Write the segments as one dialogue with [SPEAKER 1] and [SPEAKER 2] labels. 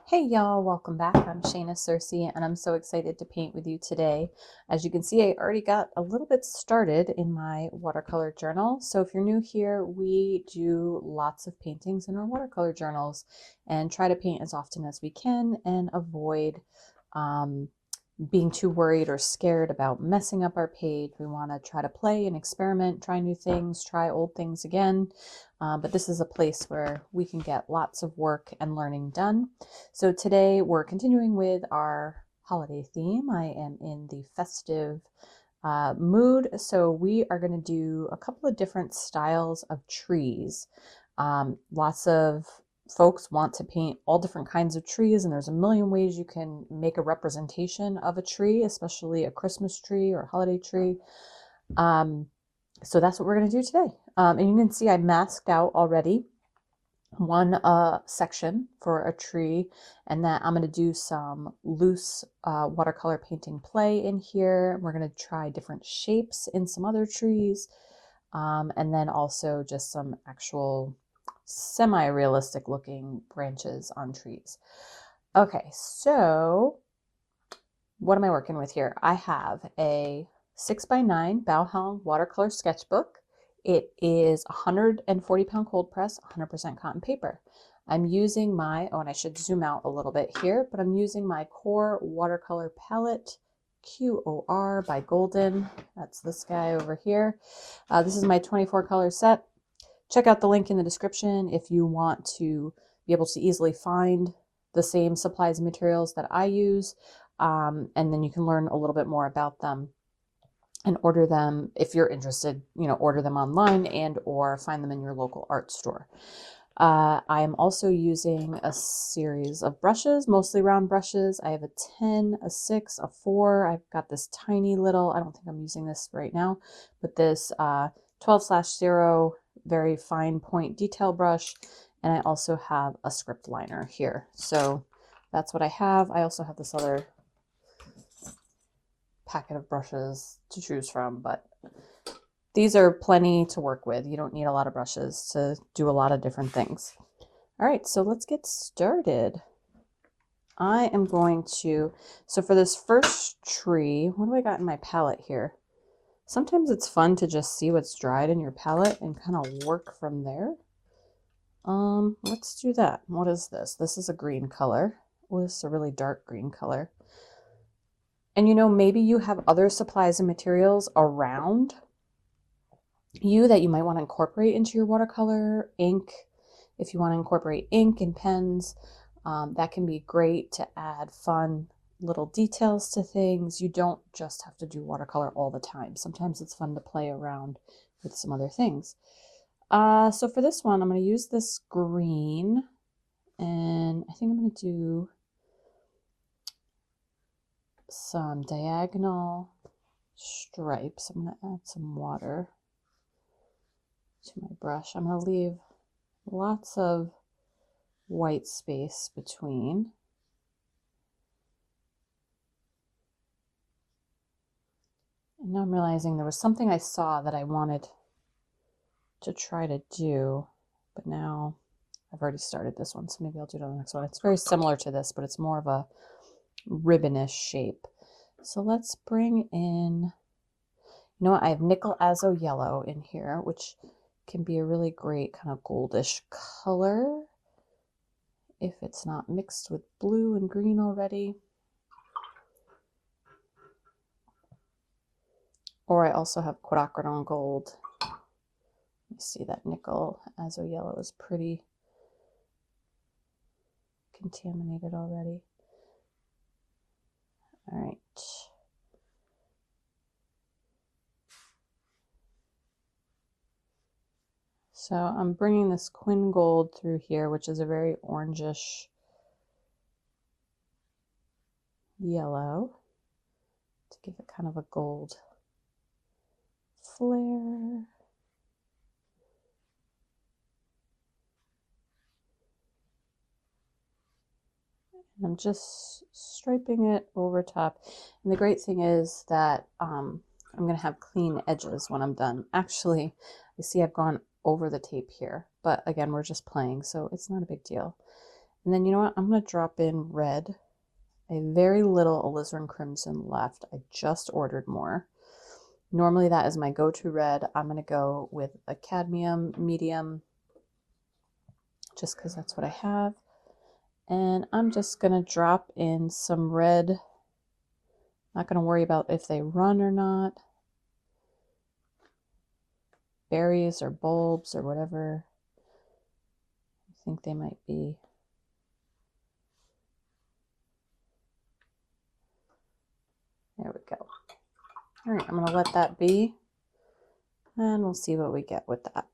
[SPEAKER 1] Hey y'all, welcome back. I'm Shayna Cersei and I'm so excited to paint with you today. As you can see, I already got a little bit started in my watercolor journal. So if you're new here, we do lots of paintings in our watercolor journals and try to paint as often as we can and avoid being too worried or scared about messing up our page. We want to try to play and experiment, try new things, try old things again. But this is a place where we can get lots of work and learning done. So today we're continuing with our holiday theme. I am in the festive mood. So we are going to do a couple of different styles of trees. Lots of folks want to paint all different kinds of trees, and there's a million ways you can make a representation of a tree, especially a Christmas tree or a holiday tree. So that's what we're going to do today. And you can see I masked out already one section for a tree, and that I'm going to do some loose watercolor painting play in here. We're going to try different shapes in some other trees, and then also just some actual semi-realistic looking branches on trees. Okay, so what am I working with here? I have a 6x9 Bauhaus watercolor sketchbook. It is 140-pound cold press, 100% cotton paper. I'm using my, oh, and I should zoom out a little bit here, but I'm using my Core watercolor palette, QOR by Golden. That's this guy over here. This is my 24 color set. Check out the link in the description if you want to be able to easily find the same supplies and materials that I use. And then you can learn a little bit more about them and order them if you're interested, order them online and or find them in your local art store. I am also using a series of brushes, mostly round brushes. I have a 10, a 6, a 4. I've got this tiny little, I don't think I'm using this right now, but this 12/0 very fine point detail brush. And I also have a script liner here. So that's what I have. I also have this other packet of brushes to choose from, but these are plenty to work with. You don't need a lot of brushes to do a lot of different things. All right, so let's get started. I am going to, so for this first tree, what do I got in my palette here? Sometimes it's fun to just see what's dried in your palette and kind of work from there. Let's do that. What is this? This is a green color. Oh, this is a really dark green color. And maybe you have other supplies and materials around you that you might want to incorporate into your watercolor. Ink, if you want to incorporate ink and pens, that can be great to add fun little details to things. You don't just have to do watercolor all the time. Sometimes it's fun to play around with some other things. So for this one, I'm going to use this green, and I think I'm going to do some diagonal stripes. I'm going to add some water to my brush. I'm going to leave lots of white space between. And now I'm realizing there was something I saw that I wanted to try to do, but now I've already started this one, so maybe I'll do it on the next one. It's very similar to this, but it's more of a ribbonish shape. So let's bring in, I have nickel azo yellow in here, which can be a really great kind of goldish color if it's not mixed with blue and green already. Or I also have Quinacridone gold. You see that nickel azo yellow is pretty contaminated already. All right. So I'm bringing this Quin Gold through here, which is a very orangish yellow, to give it kind of a gold flare. And I'm just striping it over top. And the great thing is that I'm going to have clean edges when I'm done. Actually, you see I've gone over the tape here, but again, we're just playing, so it's not a big deal. And then you know what? I'm going to drop in red. A very little alizarin crimson left. I just ordered more. Normally that is my go-to red. I'm going to go with a cadmium medium just because that's what I have. And I'm just going to drop in some red. Not going to worry about if they run or not. Berries or bulbs or whatever I think they might be. There we go. All right, I'm going to let that be, and we'll see what we get with that.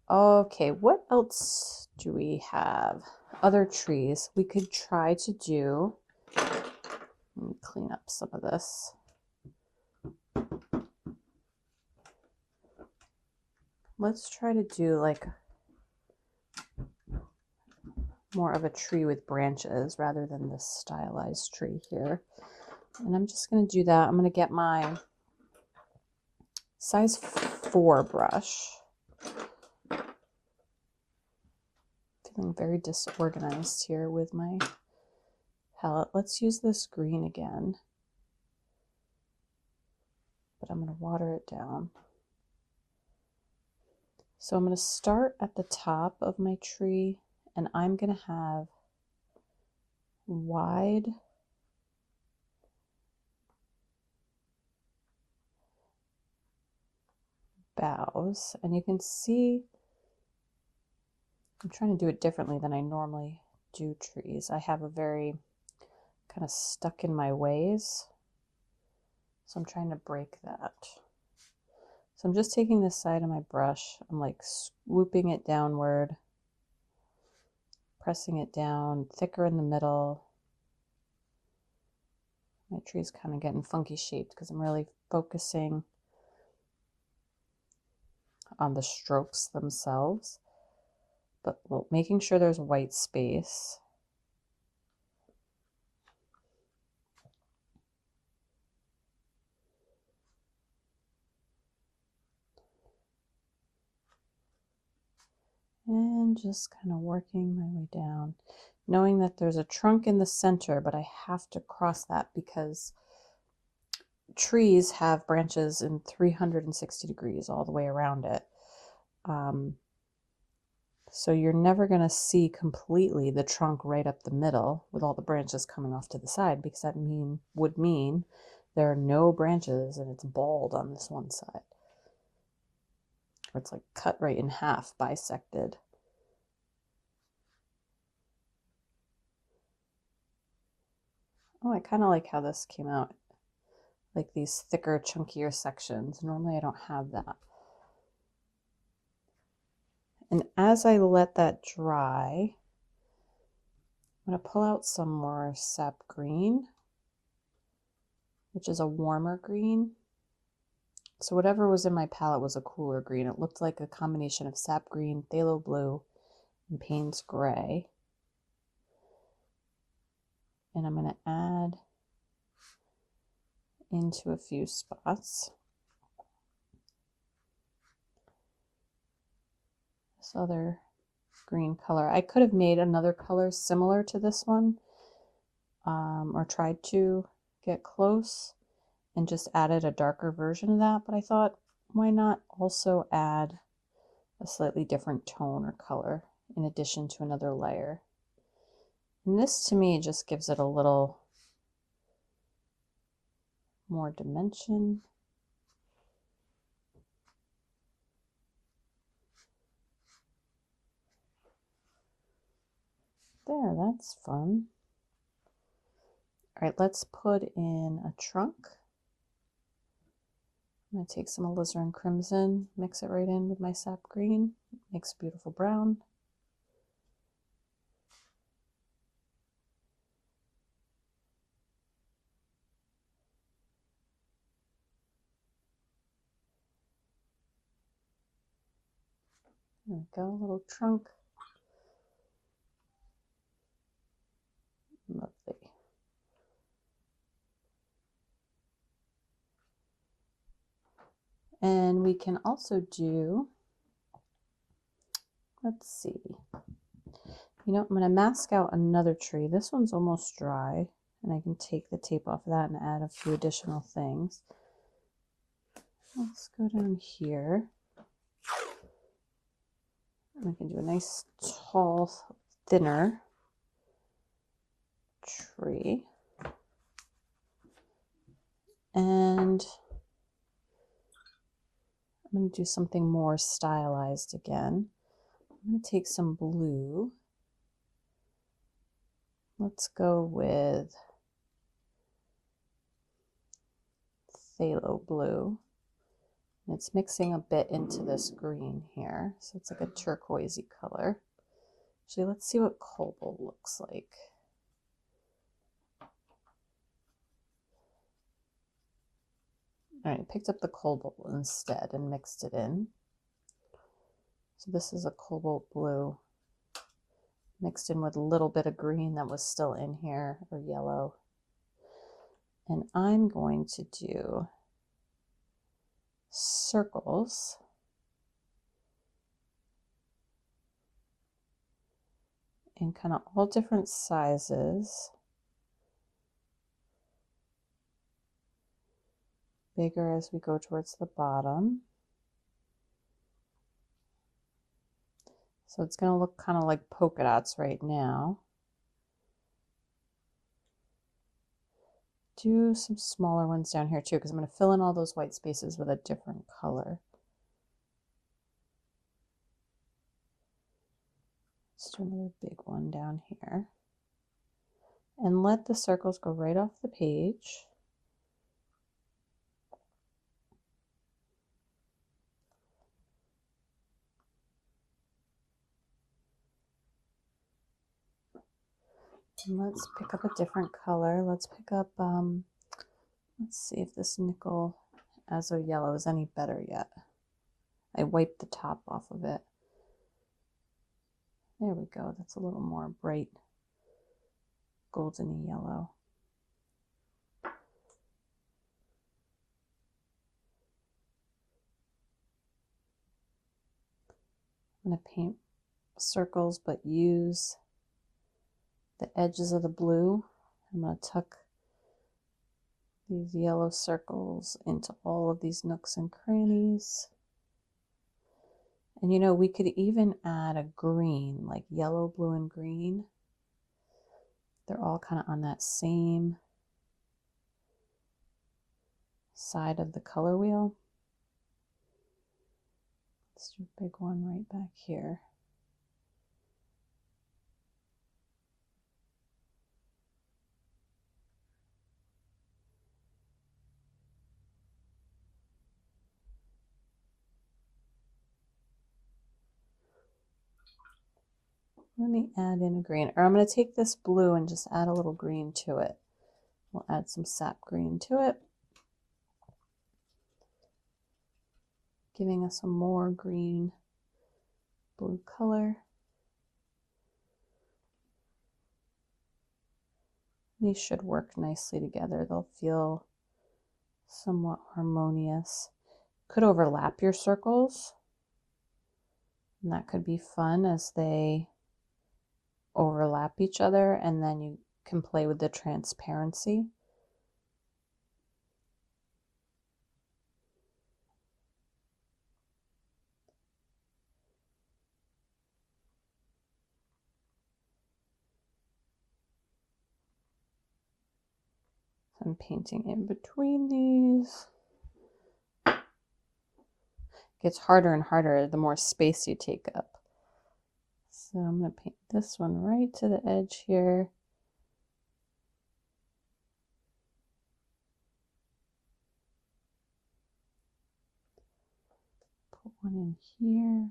[SPEAKER 1] Okay, what else do we have? Other trees. We could try to do, let me clean up some of this. Let's try to do like more of a tree with branches rather than this stylized tree here. And I'm just going to do that. I'm going to get my size 4 brush. Feeling very disorganized here with my palette. Let's use this green again. But I'm going to water it down. So I'm going to start at the top of my tree, and I'm going to have wide boughs, and you can see I'm trying to do it differently than I normally do trees. I have a very kind of stuck in my ways, so I'm trying to break that. So I'm just taking this side of my brush, I'm like swooping it downward, pressing it down, thicker in the middle. My tree's kind of getting funky shaped because I'm really focusing on the strokes themselves, but making sure there's white space. And just kind of working my way down, knowing that there's a trunk in the center, but I have to cross that because trees have branches in 360 degrees all the way around it. So you're never going to see completely the trunk right up the middle with all the branches coming off to the side, because that would mean there are no branches and it's bald on this one side. Or it's like cut right in half, bisected. Oh, I kind of like how this came out. Like these thicker, chunkier sections. Normally I don't have that. And as I let that dry, I'm going to pull out some more sap green, which is a warmer green. So whatever was in my palette was a cooler green. It looked like a combination of sap green, phthalo blue, and Payne's gray. And I'm going to add into a few spots. This other green color. I could have made another color similar to this one, or tried to get close and just added a darker version of that, but I thought, why not also add a slightly different tone or color in addition to another layer. And this to me just gives it a little more dimension. There, that's fun. All right, let's put in a trunk. I'm going to take some alizarin crimson, mix it right in with my sap green, makes a beautiful brown. There we go, a little trunk. Lovely. And we can also do, let's see, You know, I'm going to mask out another tree. This one's almost dry, and I can take the tape off of that and add a few additional things. Let's go down here. And I can do a nice, tall, thinner tree. And I'm going to do something more stylized again. I'm going to take some blue. Let's go with phthalo blue. And it's mixing a bit into this green here. So it's like a turquoisey color. Actually, let's see what cobalt looks like. All right, I picked up the cobalt instead and mixed it in. So this is a cobalt blue mixed in with a little bit of green that was still in here, or yellow. And I'm going to do circles in kind of all different sizes. Bigger as we go towards the bottom. So it's going to look kind of like polka dots right now. Do some smaller ones down here too, because I'm going to fill in all those white spaces with a different color. Let's do another big one down here. And let the circles go right off the page. And let's pick up a different color. Let's pick up, let's see if this nickel azo yellow is any better yet. I wiped the top off of it. There we go. That's a little more bright goldeny yellow. I'm going to paint circles, but use the edges of the blue. I'm going to tuck these yellow circles into all of these nooks and crannies. And you know, we could even add a green, like yellow, blue, and green. They're all kind of on that same side of the color wheel. Let's do a big one right back here. Let me add in a green, or I'm going to take this blue and just add a little green to it. We'll add some sap green to it, giving us a more green blue color. These should work nicely together. They'll feel somewhat harmonious. Could overlap your circles, and that could be fun as they overlap each other, and then you can play with the transparency. I'm painting in between these. It gets harder and harder the more space you take up. So I'm going to paint this one right to the edge here. Put one in here.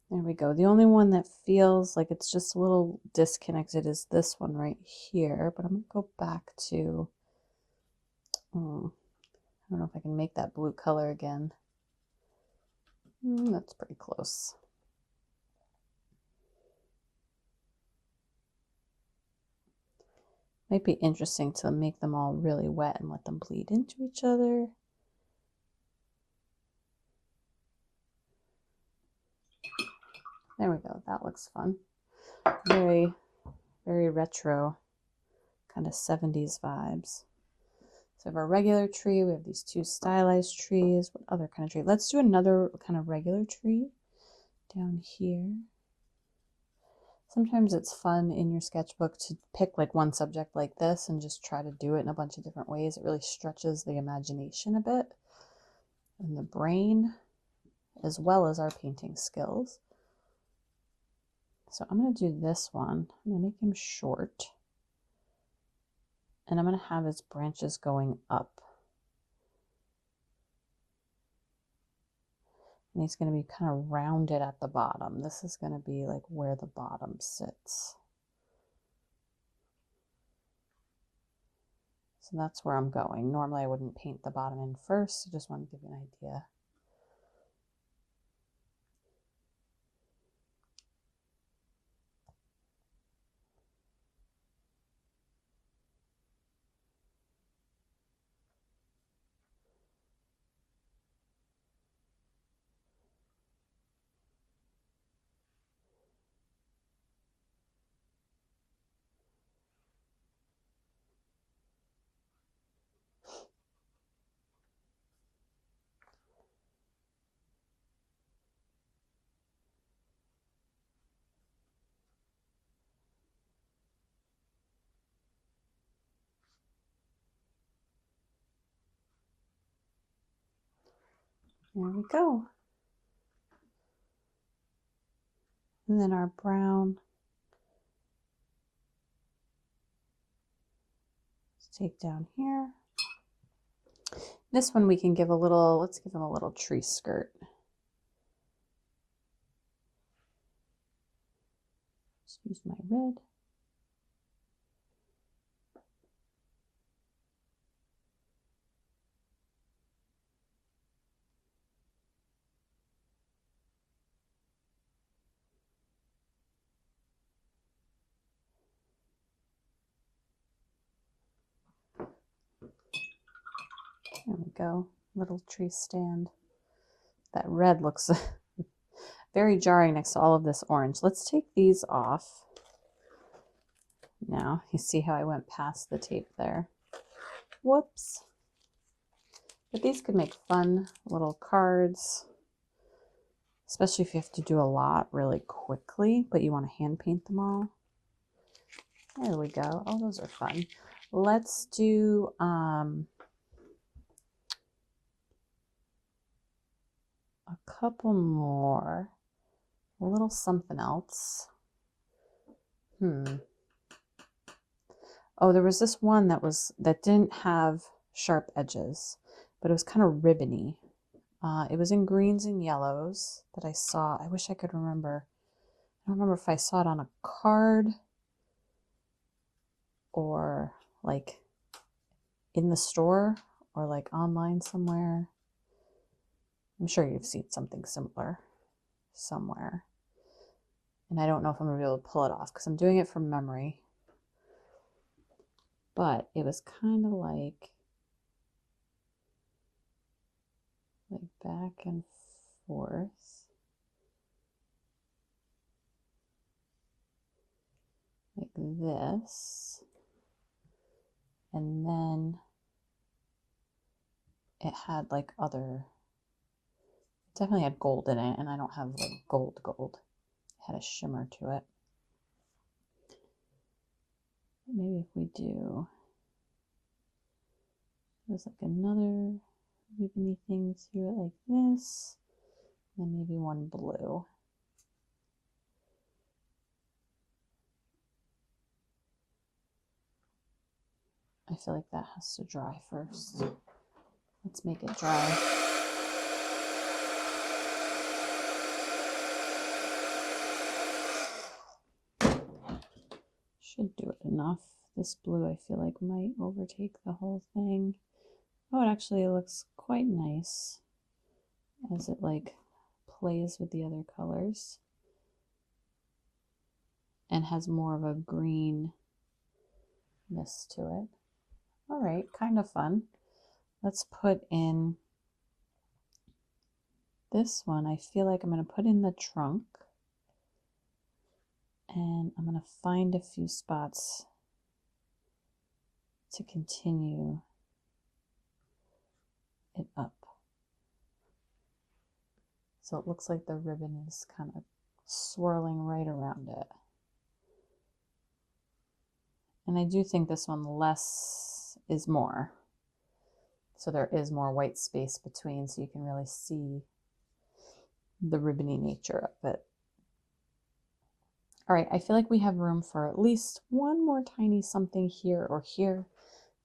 [SPEAKER 1] There we go. The only one that feels like it's just a little disconnected is this one right here, but I'm going to go back to, I don't know if I can make that blue color again. That's pretty close. Might be interesting to make them all really wet and let them bleed into each other. There we go. That looks fun. Very, very retro, kind of 70s vibes. So we have our regular tree. We have these two stylized trees. What other kind of tree? Let's do another kind of regular tree down here. Sometimes it's fun in your sketchbook to pick like one subject like this and just try to do it in a bunch of different ways. It really stretches the imagination a bit and the brain, as well as our painting skills. So I'm going to do this one. I'm going to make him short. And I'm going to have his branches going up. And he's going to be kind of rounded at the bottom. This is going to be like where the bottom sits. So that's where I'm going. Normally I wouldn't paint the bottom in first. I just want to give you an idea. There we go. And then our brown. Let's take down here. This one we can give a little, let's give him a little tree skirt. Just use my red. There we go, little tree stand. That red looks very jarring next to all of this orange. Let's take these off. Now, you see how I went past the tape there. Whoops. But these could make fun little cards, especially if you have to do a lot really quickly, but you want to hand paint them all. There we go. Oh, those are fun. Let's do a couple more, a little something else. Oh, there was this one that didn't have sharp edges, but it was kind of ribbony. It was in greens and yellows that I saw. I wish I could remember. I don't remember if I saw it on a card or like in the store or like online somewhere. I'm sure you've seen something similar somewhere. And I don't know if I'm going to be able to pull it off because I'm doing it from memory. But it was kind of like back and forth. Like this. And then it had like other, it definitely had gold in it, and I don't have like gold. It had a shimmer to it. Maybe if we do, there's like another ribbony thing through it like this, and then maybe one blue. I feel like that has to dry first. Let's make it dry. Should do it enough. This blue I feel like might overtake the whole thing. Oh, it actually looks quite nice as it like plays with the other colors and has more of a green ness to it. All right, kind of fun. Let's put in this one. I feel like I'm going to put in the trunk, and I'm going to find a few spots to continue it up. So it looks like the ribbon is kind of swirling right around it. And I do think this one, less is more. So there is more white space between, so you can really see the ribbony nature of it. All right, I feel like we have room for at least one more tiny something here or here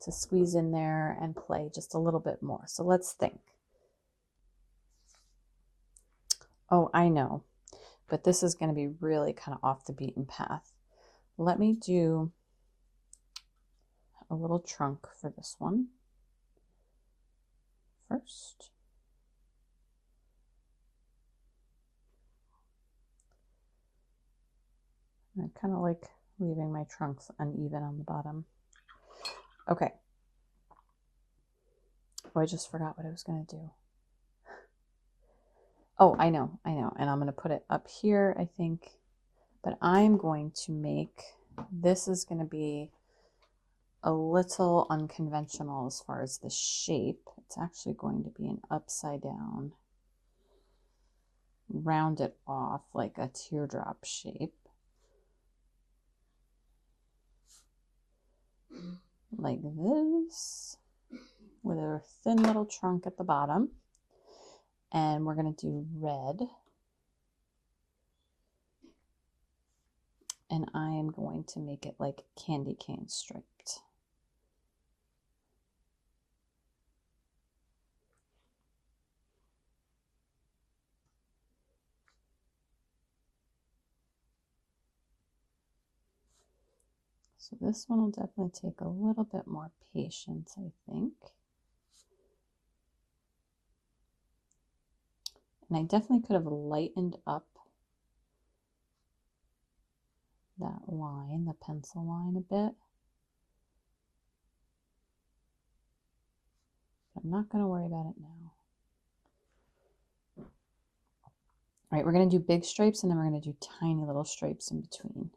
[SPEAKER 1] to squeeze in there and play just a little bit more. So let's think. Oh, I know, but this is going to be really kind of off the beaten path. Let me do a little trunk for this one first. I kind of like leaving my trunks uneven on the bottom. Okay. Oh, I just forgot what I was going to do. Oh, I know. And I'm going to put it up here, I think. But I'm going to make, this is going to be a little unconventional as far as the shape. It's actually going to be an upside down, round it off like a teardrop shape. Like this, with a thin little trunk at the bottom. And we're going to do red. And I am going to make it like candy cane striped. So this one will definitely take a little bit more patience, I think. And I definitely could have lightened up that line, the pencil line a bit. But I'm not going to worry about it now. All right, we're going to do big stripes, and then we're going to do tiny little stripes in between.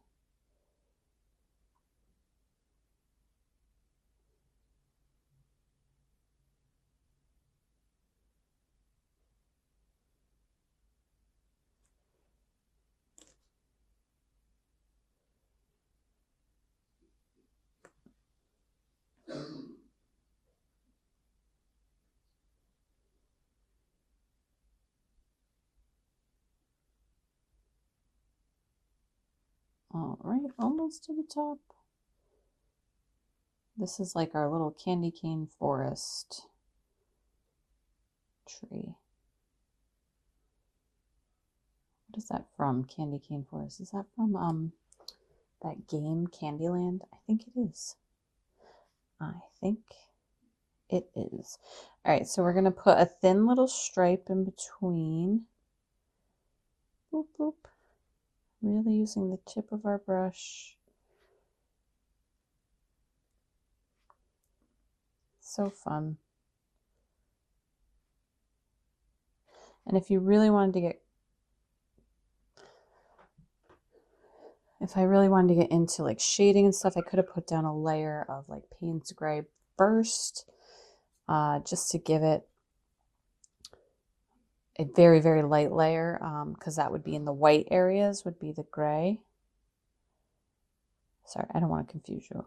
[SPEAKER 1] All right, almost to the top. This is like our little candy cane forest tree. What is that from? Candy cane forest. Is that from that game Candyland? I think it is. I think it is. All right, so we're going to put a thin little stripe in between. Boop, boop. Really using the tip of our brush. So fun. And if you really wanted to get, if I really wanted to get into like shading and stuff, I could have put down a layer of like Payne's gray first, just to give it a very, very light layer, because that would be in the white areas, would be the gray. Sorry, I don't want to confuse you.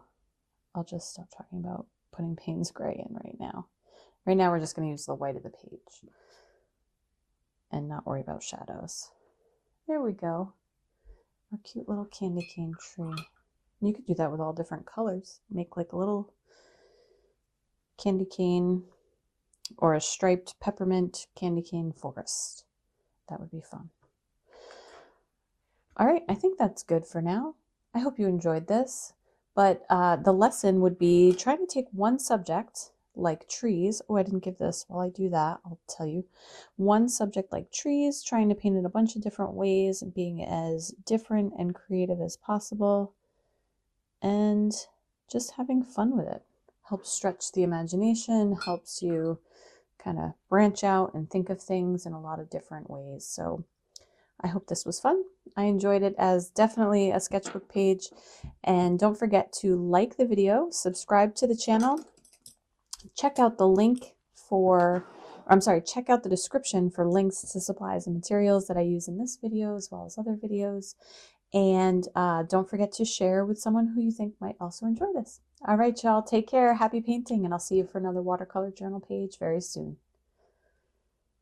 [SPEAKER 1] I'll just stop talking about putting Payne's gray in right now. Right now we're just going to use the white of the page and not worry about shadows. There we go. Our cute little candy cane tree. And you could do that with all different colors. Make like a little candy cane or a striped peppermint candy cane forest. That would be fun. All right, I think that's good for now. I hope you enjoyed this, but the lesson would be try to take one subject like trees. Oh, I didn't give this. While I do that, I'll tell you. One subject like trees, trying to paint in a bunch of different ways and being as different and creative as possible. And just having fun with it. Helps stretch the imagination, helps you kind of branch out and think of things in a lot of different ways. So I hope this was fun. I enjoyed it as definitely a sketchbook page. And don't forget to like the video, subscribe to the channel, check out the link for, check out the description for links to supplies and materials that I use in this video as well as other videos. And don't forget to share with someone who you think might also enjoy this. All right, y'all, take care. Happy painting, and I'll see you for another watercolor journal page very soon.